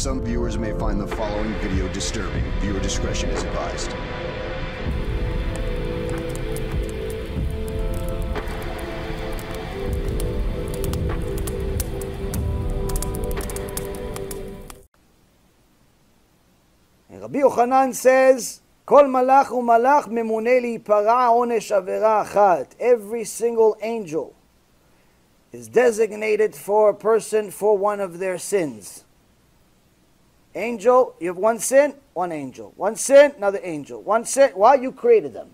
Some viewers may find the following video disturbing. Viewer discretion is advised. Rabbi Yochanan says, Kol malach u'malach memune li'ipara onesh avera achat. Every single angel is designated for a person for one of their sins. Angel, you have one sin, one angel. One sin, another angel. One sin, why? You created them.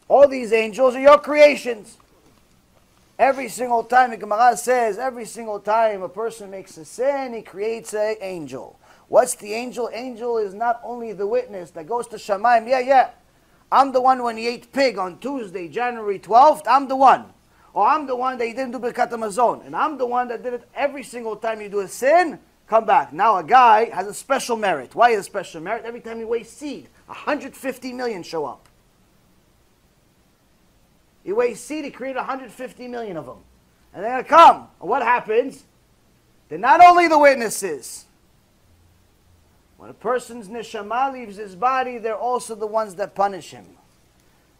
All these angels are your creations. Every single time, the Gemara says, every single time a person makes a sin, he creates an angel. What's the angel? Angel is not only the witness that goes to Shamayim. Yeah. I'm the one when he ate pig on Tuesday, January 12th. I'm the one. Or I'm the one that he didn't do Birkat Hamazon. And I'm the one that did it every single time you do a sin, come back. Now a guy has a special merit. Why is a special merit? Every time he weighs seed, 150 million show up. He weighs seed, he created 150 million of them. And they're going to come. And what happens? They're not only the witnesses. When a person's neshama leaves his body, they're also the ones that punish him.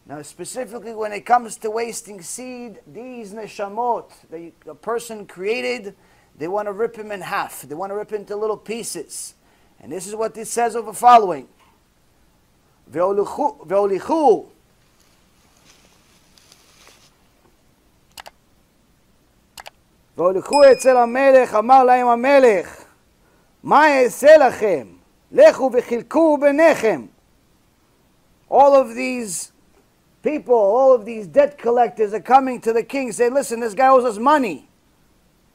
Now, specifically when it comes to wasting seed, these neshamot that a person created, they want to rip him in half. They want to rip into little pieces. And this is what it says over following. Ve'olichu. Ve'olichu etzel hamelech, amar lahem hamelech, ma e'aseh lachem? Lechu v'chilku b'nechem. All of these people, all of these debt collectors are coming to the king, say, listen, this guy owes us money.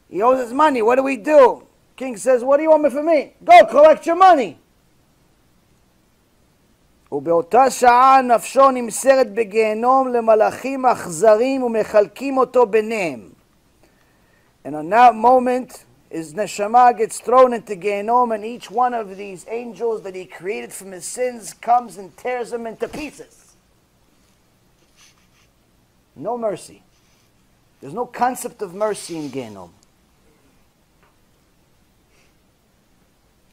He owes us money. What do we do? King says, what do you want me for me? Go collect your money. ובאותה שעה נפשו נמסרת בגיהנום למלאכים אכזרים ומחלקים אותו ביניהם. And on that moment, his neshama gets thrown into Geinom, and each one of these angels that he created from his sins comes and tears them into pieces. No mercy. There's no concept of mercy in Geinom.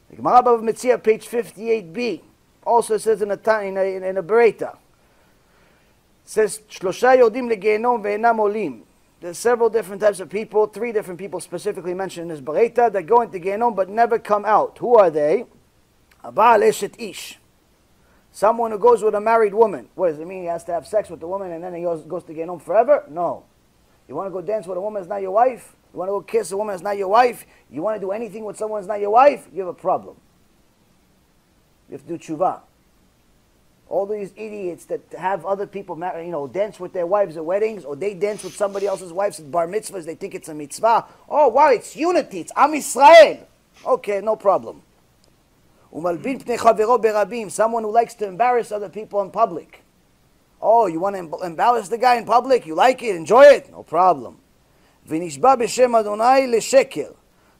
The Gemara Bava Metzia, page 58b, also says in a Bereta, says, Shlosha yodim legeinom ve'enam olim. There's several different types of people, 3 different people specifically mentioned in this Bereta that go into Geinom but never come out. Who are they? Abal eshet ish. Someone who goes with a married woman. What does it mean? He has to have sex with the woman and then he goes to Geinom forever? No. You want to go dance with a woman that's not your wife? You want to go kiss a woman that's not your wife? You want to do anything with someone that's not your wife? You have a problem. You have to do tshuva. All these idiots that have other people dance with their wives at weddings, or they dance with somebody else's wives at bar mitzvahs, they think it's a mitzvah. Oh, wow, it's unity, it's Am Yisrael. Okay, no problem. Someone who likes to embarrass other people in public. Oh, you want to embarrass the guy in public? You like it? Enjoy it? No problem.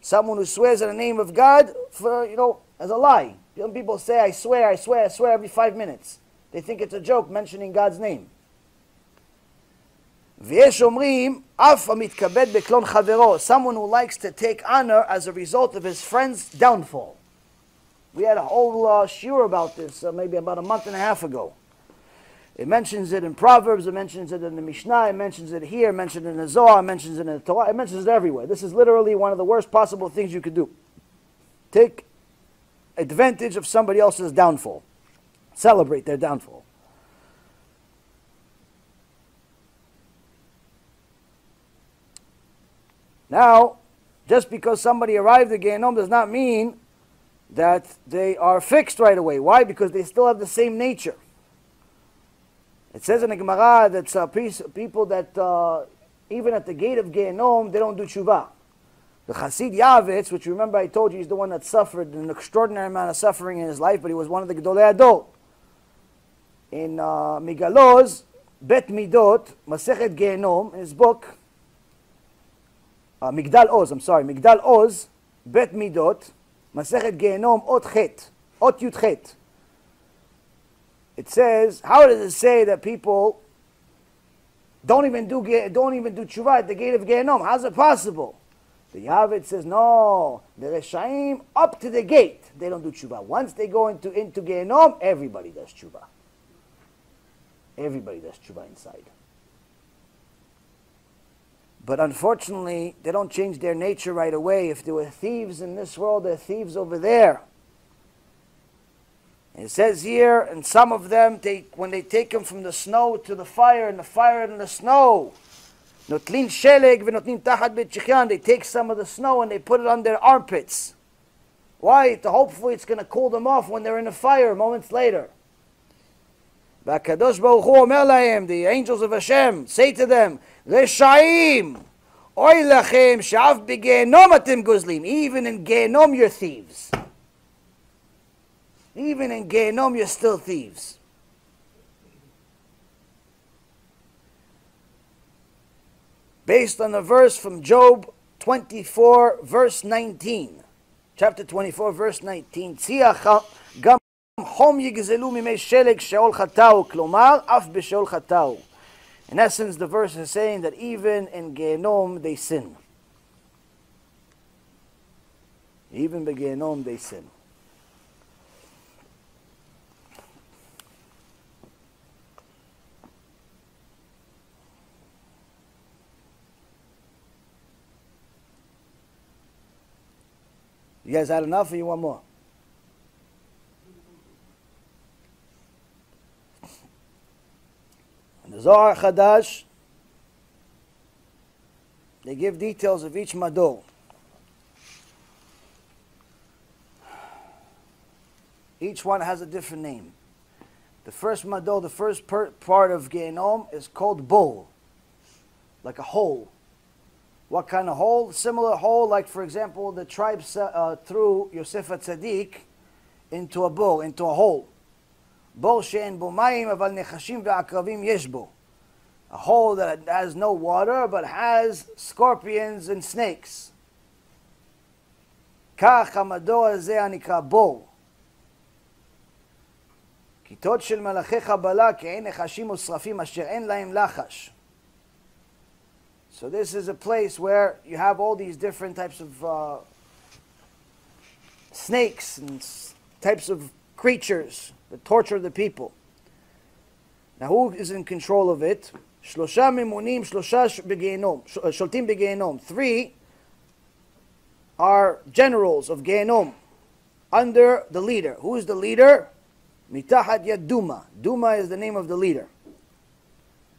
Someone who swears in the name of God for, as a lie. Young people say, I swear every 5 minutes. They think it's a joke mentioning God's name. Someone who likes to take honor as a result of his friend's downfall. We had a whole shiur about this maybe about a month and a half ago. It mentions it in Proverbs, it mentions it in the Mishnah, it mentions it here, it mentions it in the Zohar, it mentions it in the Torah, it mentions it everywhere. This is literally one of the worst possible things you could do. Take advantage of somebody else's downfall. Celebrate their downfall. Now, just because somebody arrived at Geinom does not mean that they are fixed right away. Why? Because they still have the same nature. It says in the Gemara that people that even at the gate of Geinom, they don't do tshuva. The Chassid Yavitz, which remember I told you he's the one that suffered an extraordinary amount of suffering in his life, but he was one of the Gedolei Ador. In Migaloz, Bet Midot, Masechet Geinom, in his book, Migdal Oz, Bet Midot, Masechet Geinom, Ot Yud Chet. It says, how does it say that people don't even do tshuva at the gate of Geinom? How's it possible? The Yavid says, no, the Reshaim up to the gate, they don't do tshuva. Once they go into Geinom, everybody does tshuva. Everybody does tshuva inside. But unfortunately, they don't change their nature right away. If there were thieves in this world, there are thieves over there. And it says here, and some of them, when they take them from the snow to the fire, and the fire and the snow, notlin sheleg v'notnin tachat b'tchichyan, they take some of the snow and they put it on their armpits. Why? Hopefully it's going to cool them off when they're in the fire moments later. V'akadosh Baruch Hu omer lahem, the angels of Hashem, say to them, Reshaim, oy lachem, she'af b'Geinom atem guzlim. Even in Geinom you're thieves. Even in Geinom you're still thieves. Based on a verse from Job 24, verse 19. Chapter 24, verse 19. Gam chom yigzelu mimei sheleg sheol chatau, klomar af b'sheol chatau. In essence, the verse is saying that even in Geinom they sin. Even in Geinom they sin. You guys had enough or you want more? In the Zohar Chadash, they give details of each madol. Each one has a different name. The first madol, the first part of Geinom is called bol, like a hole. What kind of hole? Similar hole, like for example, the tribe threw Yosef HaTzadik into a bowl, into a hole. Bol she'en bo mayim aval nechashim ve'akravim yesh bo. A hole that has no water but has scorpions and snakes. Kach hamador hazeh hanikra bol. Kitot shel malachei chabala ke'en nechashim usrafim asher en lahem lachash. So this is a place where you have all these different types of snakes and types of creatures that torture the people. Now who is in control of it? Shlosha mimunim, shlosha b'Geinom, sholtim b'Geinom. 3 are generals of Geinom under the leader. Who is the leader? Mitachat yad Duma. Duma is the name of the leader.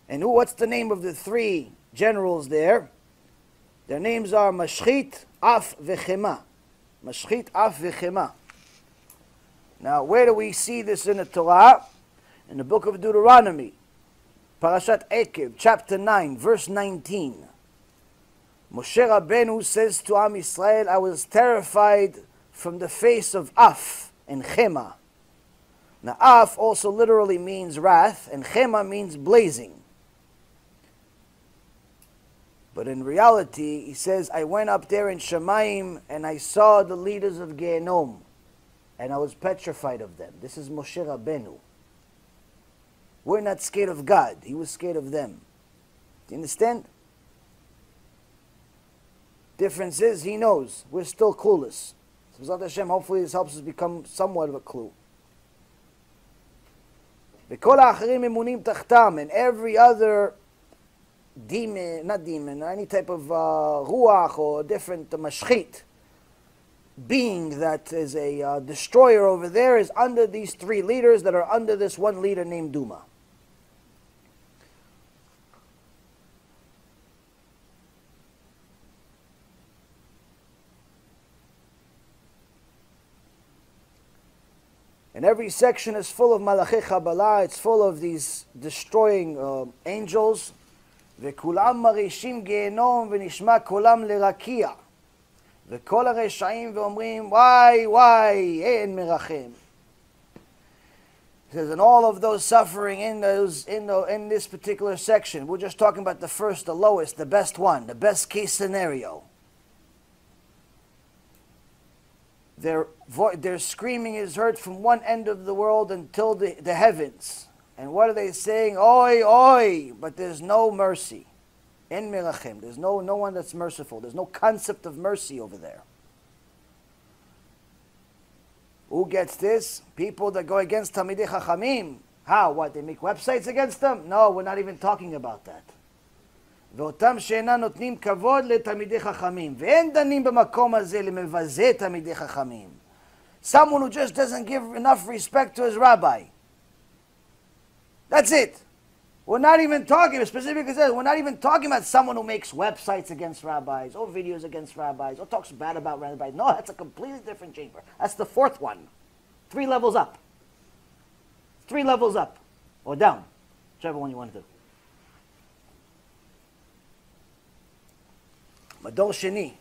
And what's the name of the 3 generals there? Their names are Mashchit, Af, Vechema. Mashchit, Af, Vechema. Now, where do we see this in the Torah? In the book of Deuteronomy, Parashat Ekev, chapter 9, verse 19. Moshe Rabbeinu says to Am Yisrael, I was terrified from the face of Af and Chema. Now, Af also literally means wrath, and Chema means blazing. But in reality, he says, I went up there in Shemaim and I saw the leaders of Geinom and I was petrified of them. This is Moshe Rabbeinu. We're not scared of God. He was scared of them. Do you understand? Difference is, he knows. We're still clueless. So B'ezrat Hashem, hopefully this helps us become somewhat of a clue. And every other demon, not demon, or any type of ruach or different mashchit being that is a destroyer over there is under these 3 leaders that are under this one leader named Duma. And every section is full of malachei Kabbalah, it's full of these destroying angels. וכולם מרישים גיהנום ונשמע קולם לרקיע וכל הרשעים ואומרים why אין מרחם. It says, and all of those suffering in this particular section, we're just talking about the first, the lowest, the best one, the best case scenario. Their screaming is heard from one end of the world until the heavens. And what are they saying? Oi, oi! But there's no mercy. En merachem. There's no one that's merciful. There's no concept of mercy over there. Who gets this? People that go against Talmidei Chachamim. How? What? They make websites against them? No, we're not even talking about that. ואותם שאינם נותנים כבוד לתלמידי חכמים. ואין דנים במקום הזה למבזה תלמידי חכמים. Someone who just doesn't give enough respect to his rabbi. That's it. We're not even talking, specifically says, we're not even talking about someone who makes websites against rabbis, or videos against rabbis, or talks bad about rabbis. No, that's a completely different chamber. That's the fourth one. 3 levels up. 3 levels up. Or down. Whichever one you want to do. Mador Sheni.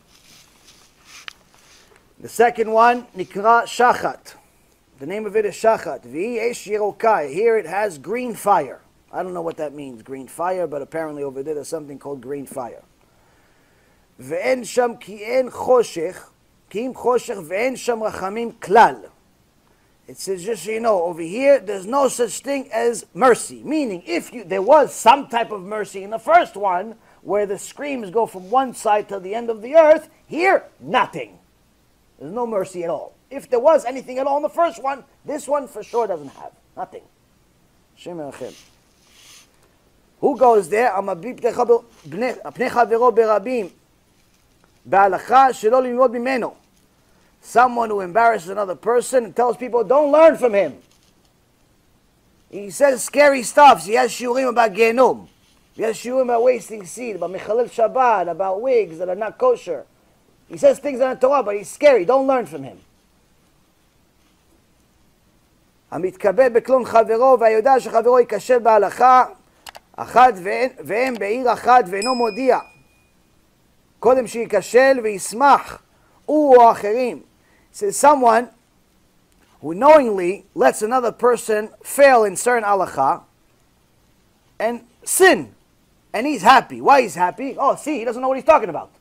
The second one, Nikra Shachat. The name of it is Shachat. V'i Esh Yerokai. Here it has green fire. I don't know what that means, green fire, but apparently over there there's something called green fire. Ve'en sham ki en choshech, ki im choshech ve'en sham rachamim klal. It says, just so you know, over here there's no such thing as mercy. Meaning, there was some type of mercy in the first one, where the screams go from one side to the end of the earth, here, nothing. There's no mercy at all. If there was anything at all in the first one, this one for sure doesn't have. Nothing. Shem Erachem. Who goes there? Someone who embarrasses another person and tells people, don't learn from him. He says scary stuff. He has shiurim about Geinom. He has shiurim about wasting seed, about Mechalel Shabbat, about wigs that are not kosher. He says things that are Torah, but he's scary. Don't learn from him. המתכבד בקלון חברו והיודע שחברו ייכשל בהלכה אחד והם בעיר אחת ואינו מודיע קודם שייכשל וישמח הוא או אחרים. Says someone who knowingly lets another person fail in certain halakha and sin, and he's happy. Why he's happy? Oh, see, he doesn't know what he's talking about.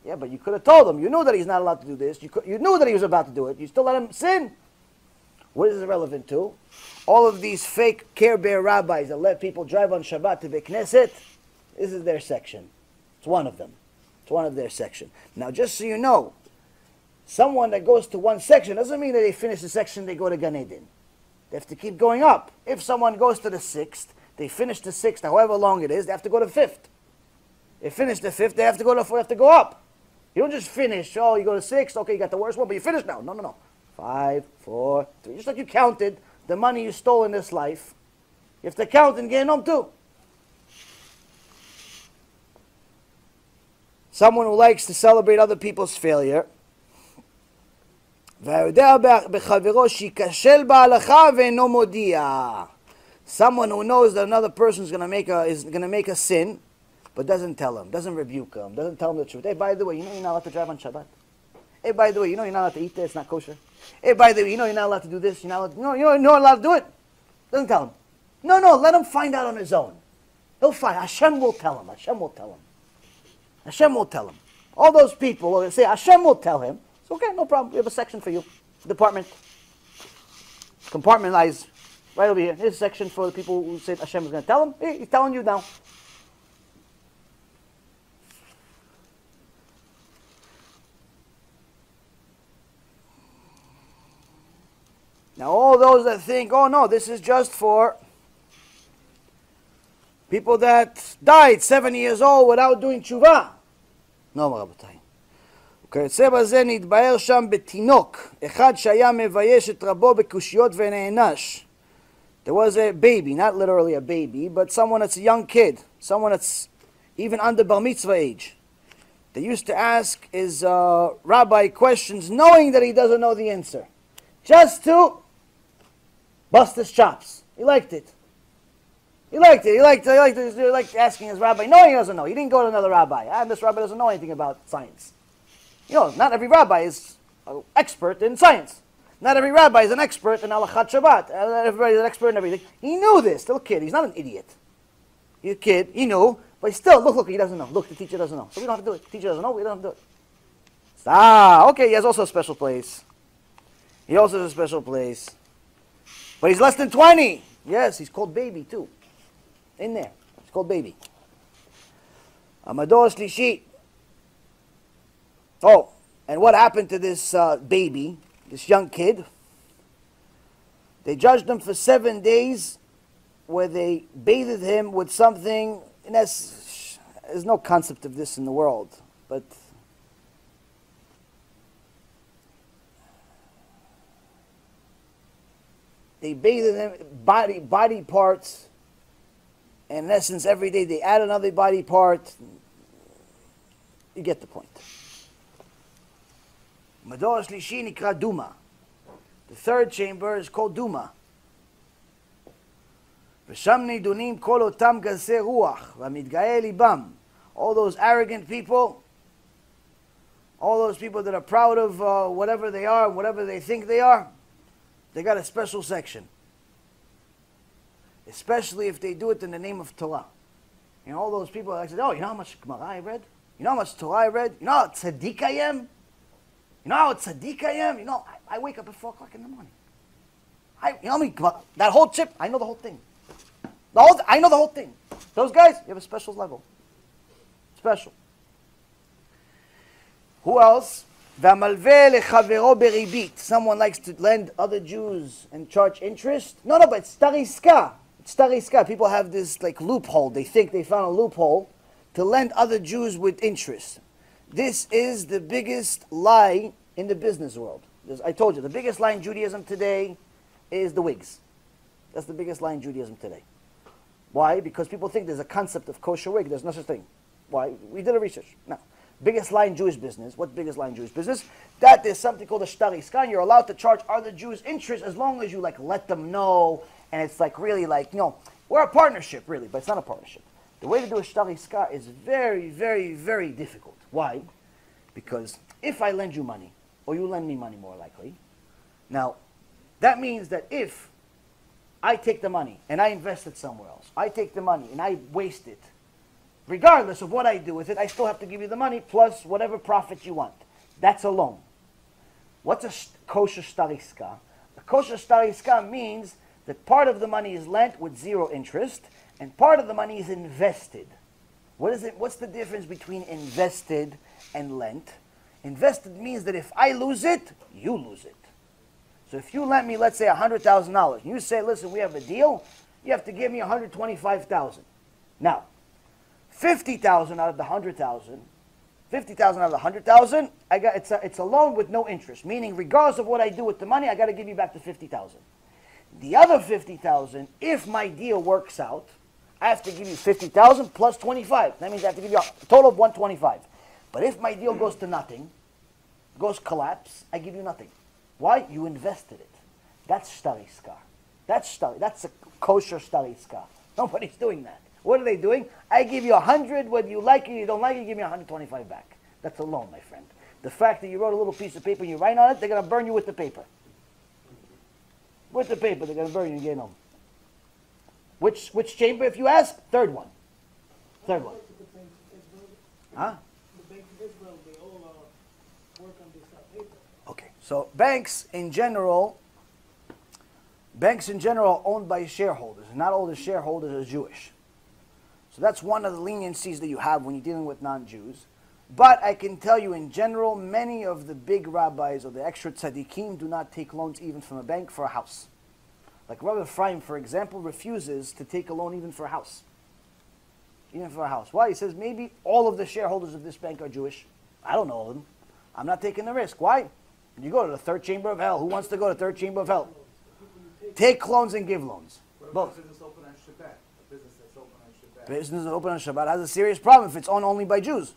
Yeah, but you could have told him. You knew that he's not allowed to do this. You knew that he was about to do it. You still let him sin. What is it relevant to? All of these fake Care Bear rabbis that let people drive on Shabbat to the Knesset, this is their section. It's one of them. It's one of their section. Now, just so you know, someone that goes to one section doesn't mean that they finish the section, they go to Gan Eden. They have to keep going up. If someone goes to the 6th, they finish the 6th, however long it is, they have to go to the 5th. They finish the 5th, they have to go to 4th, they have to go up. You don't just finish, oh, you go to 6th, okay, you got the worst one, but you finish now. No, no, no. 5, 4, 3. Just like you counted the money you stole in this life, you have to count in Geinom too. Someone who likes to celebrate other people's failure. Someone who knows that another person is going to make a sin, but doesn't tell him, doesn't rebuke him, doesn't tell him the truth. Hey, by the way, you know you're not allowed to drive on Shabbat. Hey, by the way, you know you're not allowed to eat there, it's not kosher. Hey, by the way, you know you're not allowed to do this, you're not allowed to, you're not allowed to do it. Doesn't tell him. No, let him find out on his own. He'll find. Hashem will tell him. Hashem will tell him. Hashem will tell him. All those people will say, Hashem will tell him. It's okay, no problem. We have a section for you. Department. Compartmentalize. Right over here. Here's a section for the people who say Hashem is going to tell him. Hey, he's telling you now. Now all those that think, oh no, this is just for people that died 70 years old without doing tshuva. No, רבותיי. וכיוצא בזה נתבהר שם בתינוק, אחד שהיה מבייש את רבו בקושיות ונענש. There was a baby, not literally a baby, but someone that's a young kid, someone that's even under bar mitzvah age. They used to ask his rabbi questions knowing that he doesn't know the answer. Just to bust his chops. He liked it. He liked asking his rabbi, knowing he doesn't know. He didn't go to another rabbi. And this rabbi doesn't know anything about science. You know, not every rabbi is an expert in science. Not every rabbi is an expert in halachat Shabbat. Everybody is an expert in everything. He knew this, still a kid. He's not an idiot. He's a kid, he knew, but still, look, he doesn't know. Look, the teacher doesn't know. So we don't have to do it. The teacher doesn't know, we don't have to do it. Okay, he has also a special place. He also has a special place. But he's less than 20. Yes, he's called baby too. In there. It's called baby. Amador Shlishi. Oh, and what happened to this baby, this young kid? They judged him for 7 days where they bathed him with something, and there's no concept of this in the world, but they bathed him, body parts, and in essence every day they add another body part. You get the point. Mador Shlishi nikra Duma. The third chamber is called Duma. V'sham nidunim kol otam gazei ruach v'mitgaei libam. All those arrogant people, all those people that are proud of whatever they are, whatever they think they are, they got a special section. Especially if they do it in the name of Torah. You know, all those people that say, oh, you know how much Gemara I read? You know how much Torah I read? You know how tzaddik I am? You know how tzaddik I am? You know, I wake up at 4 o'clock in the morning. You know how many, that whole chip, I know the whole thing. I know the whole thing. Those guys, you have a special level. Special. Who else? Someone likes to lend other Jews and charge interest. No, but it's stariska. It's stariska. People have this like loophole. They think they found a loophole to lend other Jews with interest. This is the biggest lie in the business world. I told you, the biggest lie in Judaism today is the wigs. That's the biggest lie in Judaism today. Why? Because people think there's a concept of kosher wig. There's no such thing. Why? We did a research. No. Biggest lie in Jewish business. What's biggest lie in Jewish business? That there's something called a shtariska. You're allowed to charge other Jews interest as long as you like let them know. And it's like really like, you know, we're a partnership really, but it's not a partnership. The way to do a shtariska is very, very, very difficult. Why? Because if I lend you money, or you lend me money more likely, now that means that if I take the money and I invest it somewhere else, I take the money and I waste it, regardless of what I do with it, I still have to give you the money plus whatever profit you want. That's a loan. What's a kosher stariska? A kosher stariska means that part of the money is lent with 0 interest and part of the money is invested. What is it? What's the difference between invested and lent? Invested means that if I lose it, you lose it. So if you lent me, let's say $100,000, and you say, listen, we have a deal, you have to give me $125,000. Now, 50,000 out of the 100,000, 50,000 out of the 100,000, it's a loan with no interest, meaning regardless of what I do with the money, I got to give you back the 50,000. The other 50,000, if my deal works out, I have to give you 50,000 plus 25. That means I have to give you a total of 125. But if my deal goes to nothing, goes collapse, I give you nothing. Why? You invested it. That's stariska. That's a kosher stariska. Nobody's doing that. What are they doing? I give you 100, whether you like it or you don't like it, you give me 125 back. That's a loan, my friend. The fact that you wrote a little piece of paper and you write on it, they're going to burn you with the paper. With the paper, they're going to burn you in Geinom. Which chamber, if you ask? Third one. Third one. Huh? Okay, so banks in general are owned by shareholders. Not all the shareholders are Jewish. So that's one of the leniencies that you have when you're dealing with non-Jews. But I can tell you in general, many of the big rabbis or the extra tzaddikim do not take loans even from a bank for a house. Like Rabbi Ephraim, for example, refuses to take a loan even for a house. Even for a house. Why? He says maybe all of the shareholders of this bank are Jewish. I don't know all of them. I'm not taking the risk. Why? You go to the third chamber of hell. Who wants to go to the third chamber of hell? Take loans and give loans. Both. Business open on Shabbat. A business that's open on Shabbat. Business that's open on Shabbat has a serious problem if it's owned only by Jews.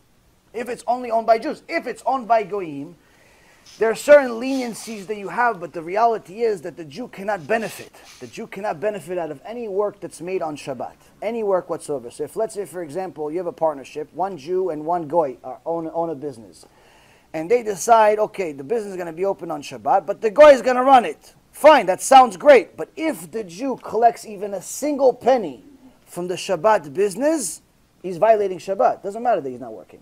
If it's only owned by Jews. If it's owned by Goyim, there are certain leniencies that you have, but the reality is that the Jew cannot benefit. The Jew cannot benefit out of any work that's made on Shabbat. Any work whatsoever. So if, let's say, for example, you have a partnership, one Jew and one Goy own a business. And they decide, okay, the business is going to be open on Shabbat, but the Goy is going to run it. Fine, that sounds great. But if the Jew collects even a single penny from the Shabbat business, he's violating Shabbat. Doesn't matter that he's not working.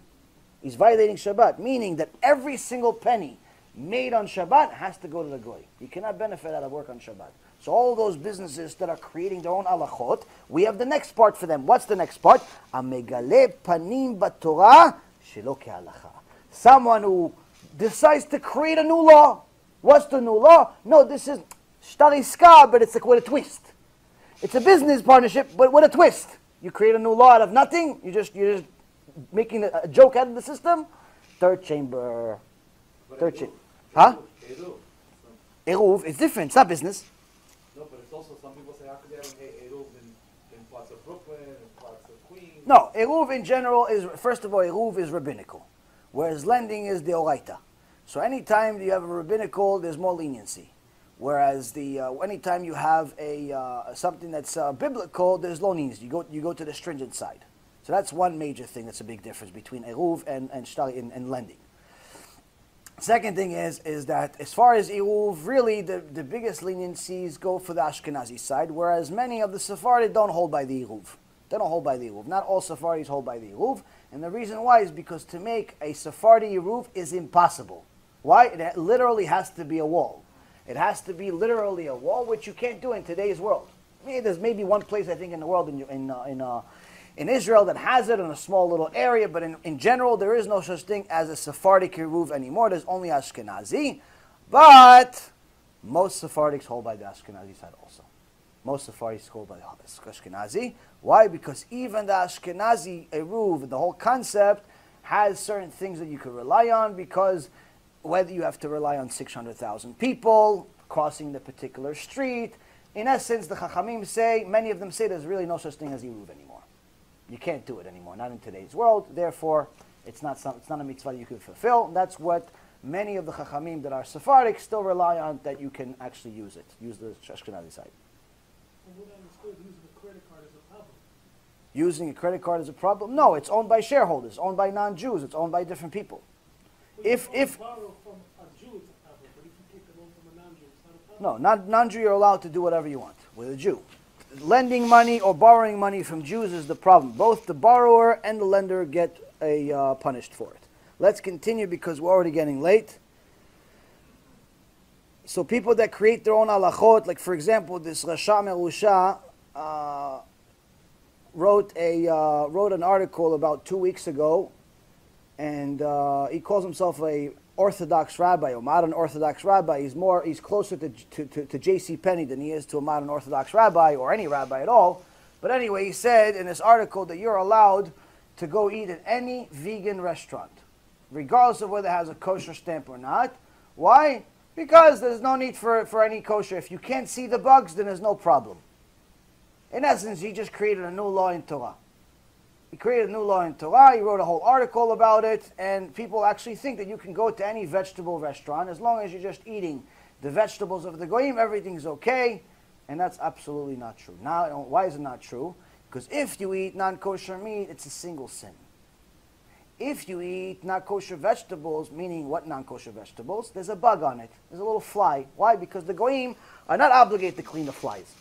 He's violating Shabbat, meaning that every single penny made on Shabbat has to go to the Goy. You cannot benefit out of work on Shabbat. So all those businesses that are creating their own halachot, we have the next part for them. What's the next part? Amegale panim batorah shelo kehalacha. Someone who decides to create a new law. What's the new law? No, this is shtariska, but it's like with a twist. It's a business partnership, but with a twist. You create a new law out of nothing. You're just making a joke out of the system. Third chamber. Third chamber. Huh? Eruv. It's different. It's not business. No, but it's also, some people say, how could they have Eruv in parts of Brooklyn, in parts of Queens? No, Eruv in general is, first of all, Eruv is rabbinical, whereas lending is the oraita. So anytime you have a rabbinical, there's more leniency. Whereas anytime you have something that's biblical, there's low leniency. You go to the stringent side. So that's one major thing that's a big difference between Eruv and lending. Second thing is that as far as Eruv, really the biggest leniencies go for the Ashkenazi side, whereas many of the Sephardi don't hold by the Eruv. They don't hold by the Eruv. Not all Sephardis hold by the Eruv. And the reason why is because to make a Sephardi Eruv is impossible. Why? It literally has to be a wall. It has to be literally a wall, which you can't do in today's world. I mean, there's maybe one place I think in the world in Israel that has it in a small little area, but in general there is no such thing as a Sephardic Eruv anymore. There's only Ashkenazi, but most Sephardics hold by the Ashkenazi side also. Most Sephardics hold by the Ashkenazi. Why? Because even the Ashkenazi Eruv, the whole concept, has certain things that you could rely on, because whether you have to rely on 600,000 people crossing the particular street, in essence, the Chachamim say, many of them say there's really no such thing as Eruv anymore. You can't do it anymore, not in today's world. Therefore, it's not a mitzvah you can fulfill. That's what many of the Chachamim that are Sephardic still rely on, that you can actually use it, use the Ashkenazi side. Using a credit card is a problem. Using a credit card is a problem? No, it's owned by shareholders, owned by non-Jews, it's owned by different people. If borrow from a Jew, it's a problem, but if you take a loan from a non-Jew, it's not a problem. no, non-Jew, you're allowed to do whatever you want with a Jew. Lending money or borrowing money from Jews is the problem. Both the borrower and the lender get punished for it. Let's continue because we're already getting late. So people that create their own halachot, like for example, this Rasha Merusha wrote an article about 2 weeks ago, and he calls himself a Orthodox rabbi, or modern Orthodox rabbi. He's closer to J.C. Penney than he is to a modern Orthodox rabbi, or any rabbi at all. But anyway, he said in this article that you're allowed to go eat at any vegan restaurant, regardless of whether it has a kosher stamp or not. Why? Because there's no need for any kosher. If you can't see the bugs, then there's no problem. In essence, he just created a new law in Torah. He created a new law in Torah, he wrote a whole article about it, and people actually think that you can go to any vegetable restaurant, as long as you're just eating the vegetables of the Goyim, everything's okay, and that's absolutely not true. Now, why is it not true? Because if you eat non-kosher meat, it's a single sin. If you eat non-kosher vegetables, meaning what non-kosher vegetables? There's a bug on it, there's a little fly. Why? Because the Goyim are not obligated to clean the flies.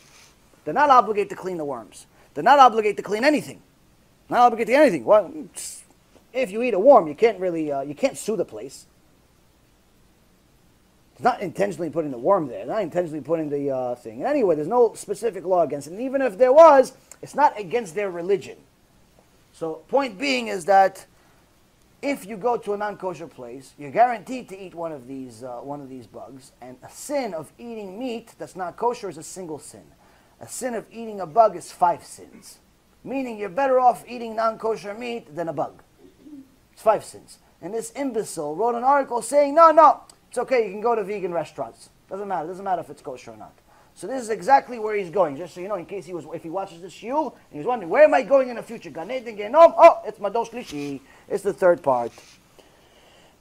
They're not obligated to clean the worms. They're not obligated to clean anything. Not obligated to anything. Well, if you eat a worm, you can't really, you can't sue the place. It's not intentionally putting the worm there. Not intentionally putting the thing. And anyway, there's no specific law against it. And even if there was, it's not against their religion. So, point being is that if you go to a non-kosher place, you're guaranteed to eat one of these bugs. And a sin of eating meat that's not kosher is a single sin. A sin of eating a bug is 5 sins. Meaning you're better off eating non-kosher meat than a bug. It's 5 sins. And this imbecile wrote an article saying, no, it's okay, you can go to vegan restaurants. Doesn't matter if it's kosher or not. So this is exactly where he's going, just so you know, in case if he watches this shiur, and he's wondering, where am I going in the future? Gan Eden, Geinom? Oh, it's Madosh Lishi. It's the third part.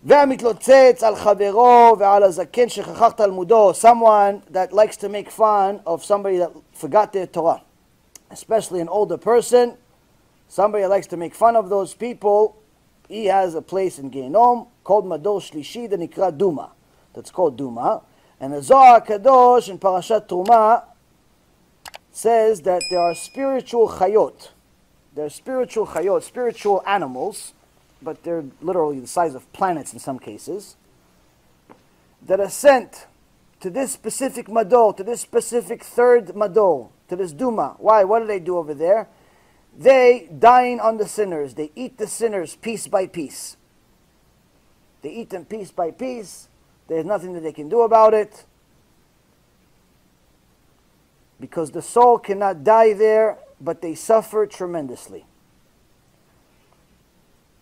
והמתלוצץ על חברו ועל הזקן שכח תלמודו, someone that likes to make fun of somebody that forgot their Torah. Especially an older person, somebody that likes to make fun of those people, he has a place in Geinom called Mador Shlishi, that nikra Duma. That's called Duma. And the Zohar Kadosh in Parashat Truma says that there are spiritual chayot. There are spiritual chayot, spiritual animals, but they're literally the size of planets in some cases, that are sent to this specific madol, to this specific third madol, to this duma. Why? What do they do over there? They dine on the sinners. They eat the sinners piece by piece. They eat them piece by piece. There's nothing that they can do about it, because the soul cannot die there, but they suffer tremendously.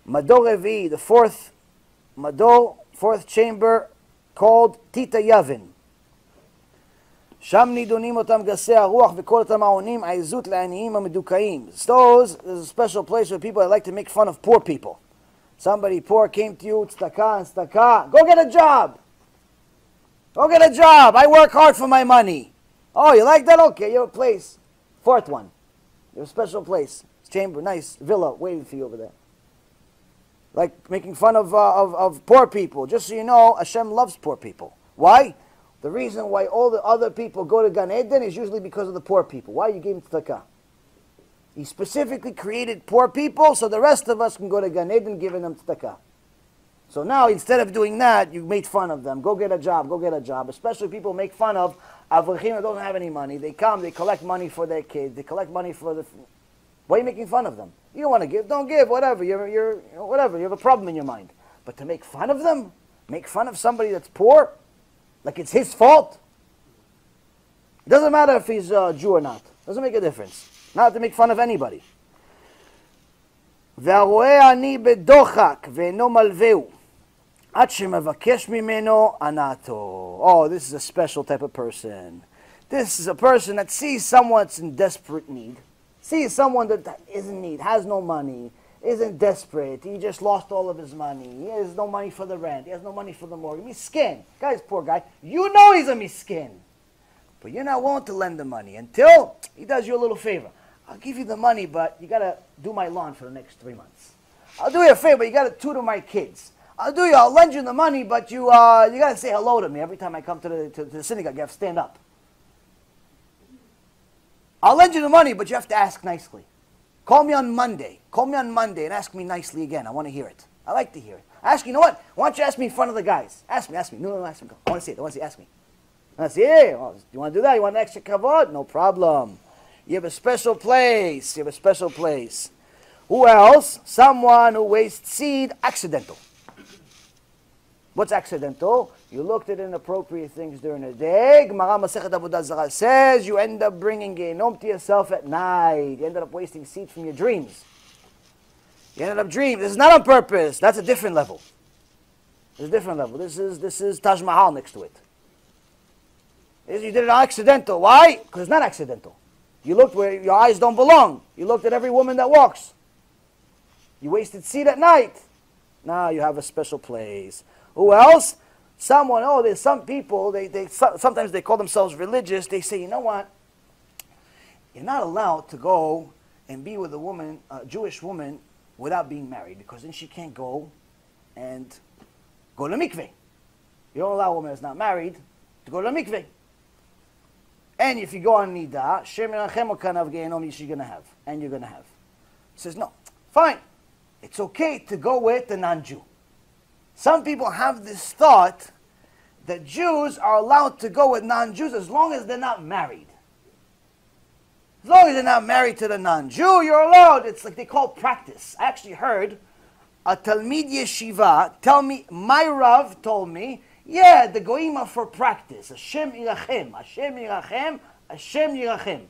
Madol Revi, the fourth madol, fourth chamber, called Tita Yavin. שם נידונים אותם גסי הרוח וכל אותם העונים העזות לעניים המדוכאים. Those, there's a special place where people that like to make fun of poor people. Somebody poor came to you, tzedakah, go get a job. Go get a job. I work hard for my money. Oh, you like that? Okay, you have a place. Fourth one. You have a special place. Chamber, nice villa waiting for you over there. Like making fun of poor people. Just so you know, Hashem loves poor people. Why? The reason why all the other people go to Gan Eden is usually because of the poor people. Why? You gave him tzedakah. He specifically created poor people so the rest of us can go to Gan Eden giving them tzedakah. So now, instead of doing that, you made fun of them. Go get a job, go get a job. Especially people make fun of avrechim that don't have any money. They come, they collect money for their kids. They collect money for the... Why are you making fun of them? You don't want to give, don't give, whatever. Whatever, you have a problem in your mind. But to make fun of them? Make fun of somebody that's poor? Like it's his fault? It doesn't matter if he's a Jew or not. It doesn't make a difference. Not to make fun of anybody. והרואה אני בדוחק ואינו מלווהו עד שמבקש ממנו הנאתו. Oh, this is a special type of person. This is a person that sees someone that's in desperate need. Sees someone that is in need, has no money, isn't desperate, he just lost all of his money, he has no money for the rent, he has no money for the mortgage. Miskin. Guy's poor guy. You know he's a miskin. But you're not willing to lend the money until he does you a little favor. I'll give you the money, but you got to do my lawn for the next 3 months. I'll do you a favor, you got to tutor my kids. I'll lend you the money, but you got to say hello to me every time I come to the synagogue. You have to stand up. I'll lend you the money, but you have to ask nicely. Call me on Monday. Call me on Monday and ask me nicely again. I want to hear it. I like to hear it. Ask, you know what? Why don't you ask me in front of the guys? Ask me. No, ask me. I want to see it. I want to see it. Ask me. I want to see it. Oh, you want to do that? You want an extra kavod? No problem. You have a special place. You have a special place. Who else? Someone who wastes seed, accidental. What's accidental? You looked at inappropriate things during the day. Gemara Masechet Avodah Zarah says you end up bringing Geinom to yourself at night. You ended up wasting seed from your dreams. You ended up dreaming. This is not on purpose. That's a different level. This is a different level. This is Taj Mahal next to it. You did it accidental. Why? Because it's not accidental. You looked where your eyes don't belong. You looked at every woman that walks. You wasted seed at night. Now you have a special place. Who else? Someone, there's some people, sometimes they call themselves religious. They say, you know what? You're not allowed to go and be with a woman, a Jewish woman, without being married, because then she can't go and go to mikveh. You don't allow a woman that's not married to go to mikveh. And if you go on Nida, Shem Yerachem, what kind of Geinom she's going to have? And you're going to have. He says, no, fine. It's okay to go with the non-Jew. Some people have this thought that Jews are allowed to go with non-Jews as long as they're not married. As long as they're not married to the non-Jew, you're allowed. It's like they call practice. I actually heard a Talmid Yeshiva tell me, my Rav told me, yeah, the Goyim are for practice. Hashem Yirachem, Hashem Yirachem, Hashem Yirachem.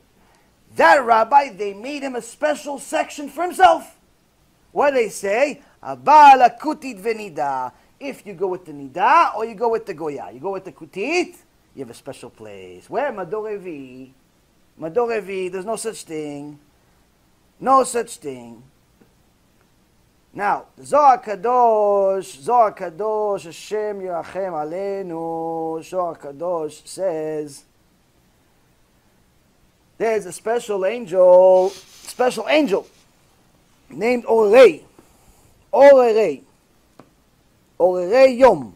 That rabbi, they made him a special section for himself. What do they say? Abala kutit venida. If you go with the nida or you go with the goya, you go with the kutit, you have a special place. Where? Madorevi. Madorevi, there's no such thing. No such thing. Now, Zohar Kadosh, Hashem Yerachem Aleinu, Zohar Kadosh says, there's a special angel named Orei. Orei Yom.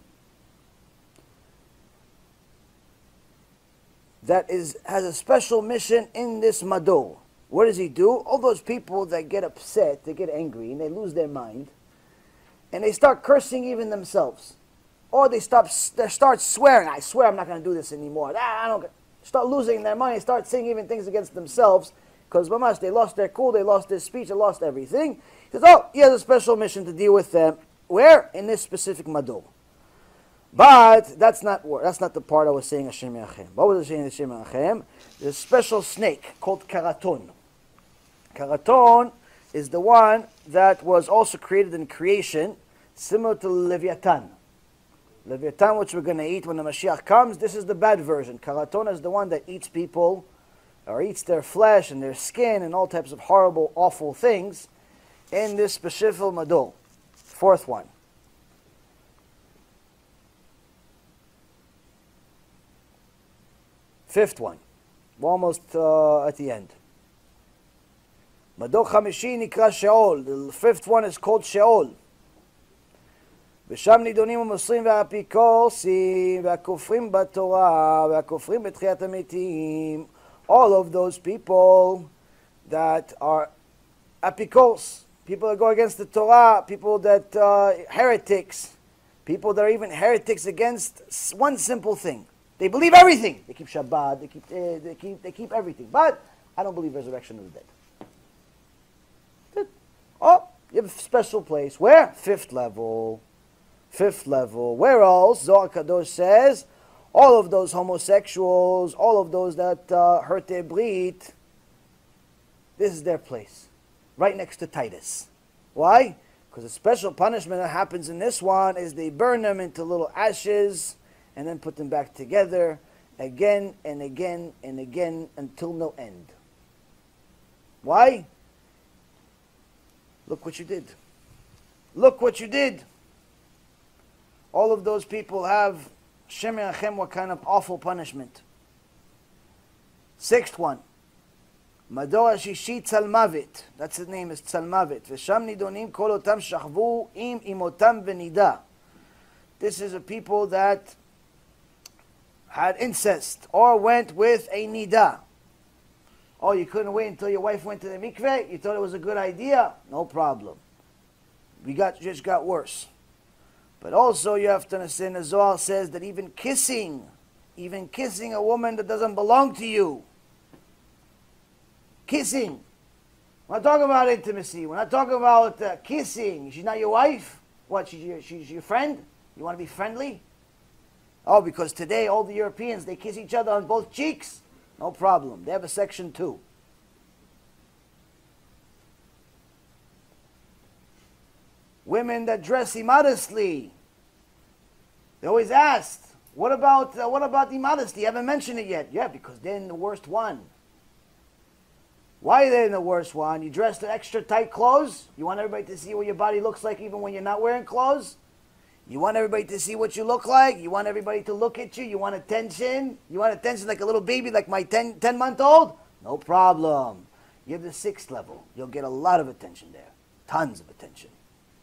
That has a special mission in this Mador. What does he do? All those people that get upset, they get angry, and they lose their mind, and they start cursing even themselves. or they start swearing. I swear I'm not going to do this anymore. I don't. Start losing their money, start saying even things against themselves, because mamash, they lost their cool, they lost their speech, they lost everything. He says, oh, he has a special mission to deal with them. Where? In this specific madul. But that's not the part I was saying Hashem Yachem. What was I saying Hashem Yachem? There's a special snake called karaton. Karaton is the one that was also created in creation, similar to Leviathan. Leviathan, which we're going to eat when the Mashiach comes, this is the bad version. Karaton is the one that eats people, or eats their flesh and their skin and all types of horrible, awful things in this specific madul. Fourth one. Fifth one. We're almost at the end. Madul Chamishi Nikra Sheol. The fifth one is called Sheol. ושם נידונים המוסרים והאפיקורסים והכופרים בתורה והכופרים בתחיית המתים. All of those people that are apikors, people that go against the Torah, people that heretics, people that are even heretics against one simple thing. They believe everything. They keep Shabbat, they keep everything. But I don't believe resurrection of the dead. Oh, you have a special place. Where? Fifth level. Fifth level. Where else? Zohar Kadosh says, all of those homosexuals, all of those that hurt their brit, this is their place. Right next to Titus. Why? Because the special punishment that happens in this one is they burn them into little ashes and then put them back together again and again and again until no end. Why? Look what you did. Look what you did. All of those people have Shem Yachem, what kind of awful punishment. Sixth one. Mador Shishi Tzalmavit. That's his name, is Tzalmavit. V'sham nidonim kol otam shachvu im imotam v'nida. This is a people that had incest or went with a nida. Oh, you couldn't wait until your wife went to the mikveh? You thought it was a good idea? No problem. Just got worse. But also you have to understand, the Zohar says that even kissing a woman that doesn't belong to you, kissing. We're not talking about intimacy. We're not talking about kissing. She's not your wife. What, she's your friend? You want to be friendly? Oh, because today all the Europeans, they kiss each other on both cheeks? No problem. They have a section 2. Women that dress immodestly. They always asked, what about immodesty? You haven't mentioned it yet. Yeah, because they're in the worst one. Why are they in the worst one? You dressed in extra tight clothes? You want everybody to see what your body looks like even when you're not wearing clothes? You want everybody to see what you look like? You want everybody to look at you? You want attention? You want attention like a little baby, like my 10-month-old? No problem. You have the 6th level. You'll get a lot of attention there. Tons of attention.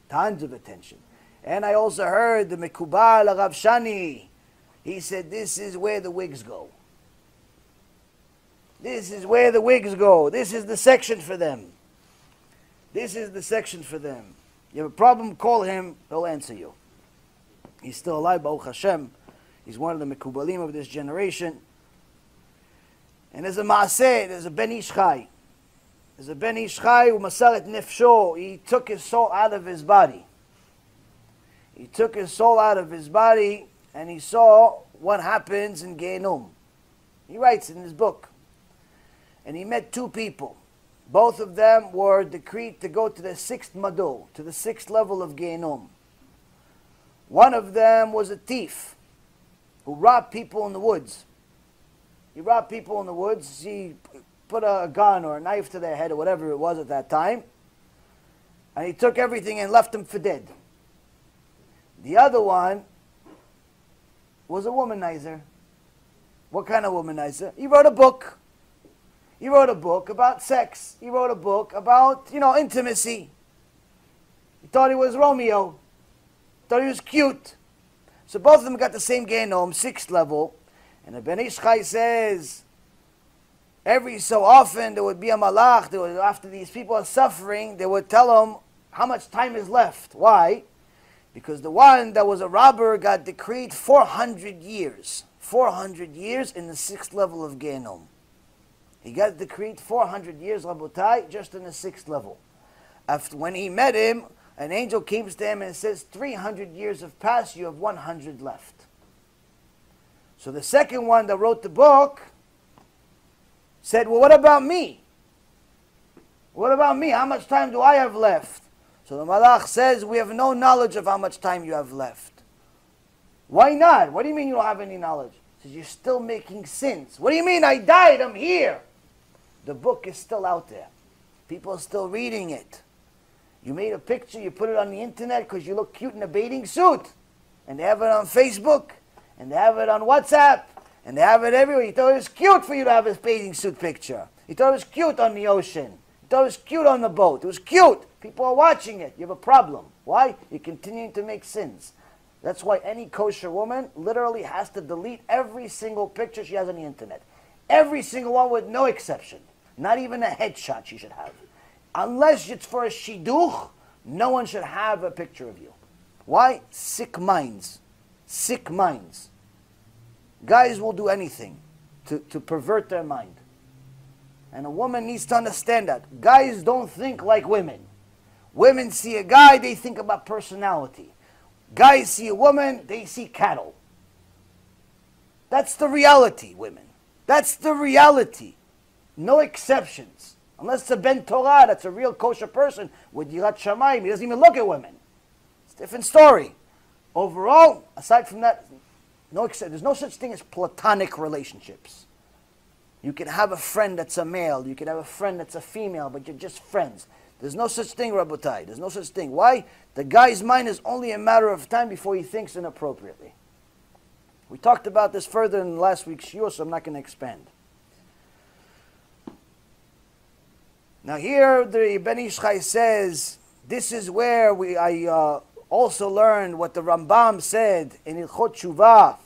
Tons of attention. And I also heard the Mekubal Rav Shani. He said this is where the wigs go. This is where the wigs go. This is the section for them. This is the section for them. You have a problem, call him, he'll answer you. He's still alive, Baruch Hashem. He's one of the Mekubalim of this generation. And there's a Maaseh, there's a Ben Ish Chai. There's a Ben Ish Chai who masaret nefsho. He took his soul out of his body. He took his soul out of his body and he saw what happens in Geinom. He writes in his book. And he met 2 people. Both of them were decreed to go to the 6th madul, to the 6th level of Geinom. One of them was a thief who robbed people in the woods. He robbed people in the woods. He put a gun or a knife to their head or whatever it was at that time. And he took everything and left them for dead. The other one was a womanizer. What kind of womanizer? He wrote a book. He wrote a book about sex. He wrote a book about, intimacy. He thought he was Romeo. Thought he was cute. So both of them got the same Geinom, 6th level. And the Ben Ish Chai says, every so often there would be a malach, after these people are suffering, they would tell them how much time is left. Why? Because the one that was a robber got decreed 400 years. 400 years in the 6th level of Geinom. He got decreed 400 years, Rabotai, just in the 6th level. After, when he met him, an angel came to him and says, 300 years have passed, you have 100 left. So the second one that wrote the book said, well, what about me? What about me? How much time do I have left? So the Malach says, we have no knowledge of how much time you have left. Why not? What do you mean you don't have any knowledge? He says, you're still making sins. What do you mean? I died, I'm here. The book is still out there. People are still reading it. You made a picture, you put it on the internet because you look cute in a bathing suit. And they have it on Facebook. And they have it on WhatsApp. And they have it everywhere. You thought it was cute for you to have this bathing suit picture. You thought it was cute on the ocean. You thought it was cute on the boat. It was cute. People are watching it. You have a problem. Why? You're continuing to make sins. That's why any kosher woman literally has to delete every single picture she has on the internet. Every single one with no exception. Not even a headshot she should have. Unless it's for a shidduch, no one should have a picture of you. Why? Sick minds. Sick minds. Guys will do anything to pervert their mind. And a woman needs to understand that. Guys don't think like women. Women see a guy, they think about personality. Guys see a woman, they see cattle. That's the reality, women. That's the reality. No exceptions. Unless it's a Ben Torah, that's a real kosher person with Yirat Shamayim. He doesn't even look at women. It's a different story. Overall, aside from that, there's no such thing as platonic relationships. You can have a friend that's a male. You can have a friend that's a female, but you're just friends. There's no such thing, Rabotai. There's no such thing. Why? The guy's mind is only a matter of time before he thinks inappropriately. We talked about this further in last week's shiur, so I'm not going to expand. Now here, the Ben Ishchai says, this is where I also learned what the Rambam said in Ilchot Tshuva.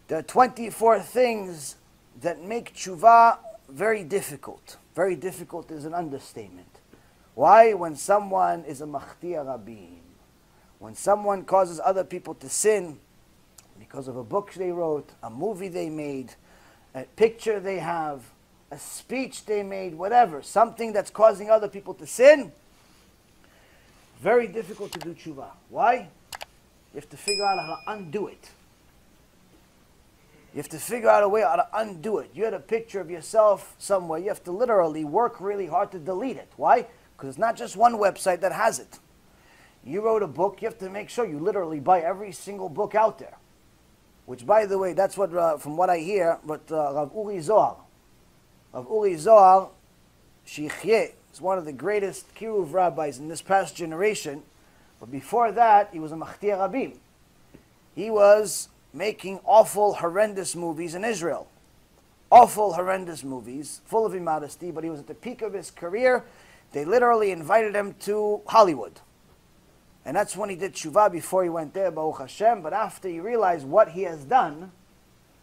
There are 24 things that make tshuva very difficult. Very difficult is an understatement. Why? When someone is a machtia rabim, when someone causes other people to sin because of a book they wrote, a movie they made, a picture they have, a speech they made, whatever, something that's causing other people to sin, very difficult to do tshuva. Why? You have to figure out how to undo it. You have to figure out a way how to undo it. You had a picture of yourself somewhere. You have to literally work really hard to delete it. Why? Because it's not just one website that has it. You wrote a book. You have to make sure you literally buy every single book out there. Which, by the way, that's what, from what I hear, but Rav Uri Zohar, Shichyeh, is one of the greatest kiruv rabbis in this past generation. But before that, he was a machtia rabim. He was making awful, horrendous movies in Israel. Awful, horrendous movies, full of immodesty, but he was at the peak of his career. They literally invited him to Hollywood. And that's when he did tshuva before he went there, Baruch Hashem. But after he realized what he has done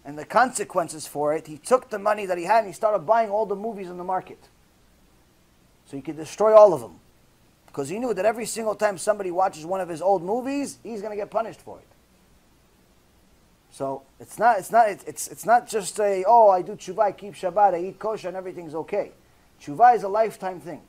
and the consequences for it, he took the money that he had and he started buying all the movies in the market. So he could destroy all of them. Because he knew that every single time somebody watches one of his old movies, he's going to get punished for it. So it's not just a, oh, I do tshuva, I keep Shabbat, I eat kosher, and everything's okay. Tshuva is a lifetime thing.